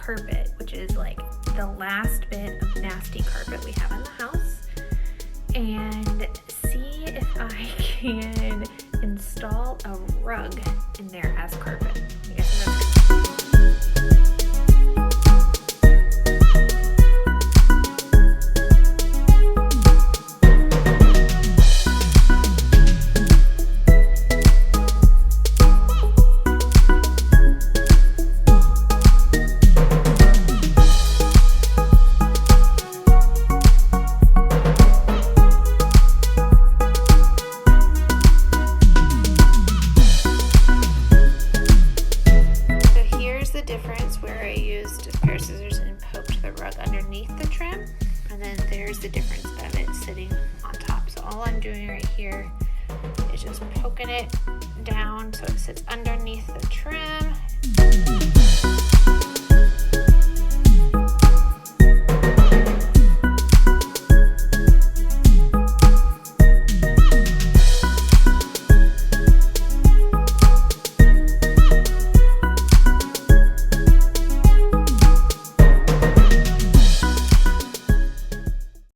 carpet, which is like the last bit of nasty carpet we have in the house, and see if I can install a rug in there as carpet. I guess that's where I used a pair of scissors and poked the rug underneath the trim, and then there's the difference of it sitting on top. So all I'm doing right here is just poking it down so it sits underneath the trim.